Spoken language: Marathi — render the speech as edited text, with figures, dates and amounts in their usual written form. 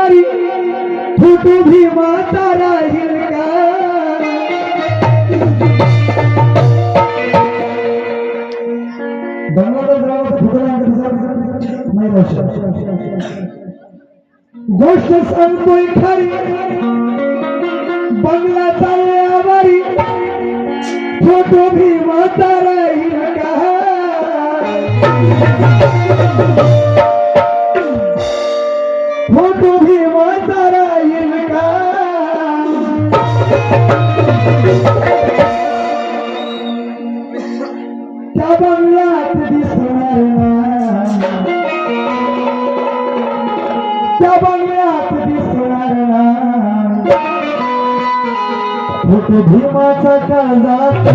आवारी फोटो भीमाचा राहील का गोष्ट सांगतोय खरी बंगल्याचा आवारी फोटो भीमाचा राहील का फोटो भीमाचा राहील का त्या बंगल्यात दिसणार ना त्या बंगल्यात दिसणार ना फोटो भीमाचा काळजात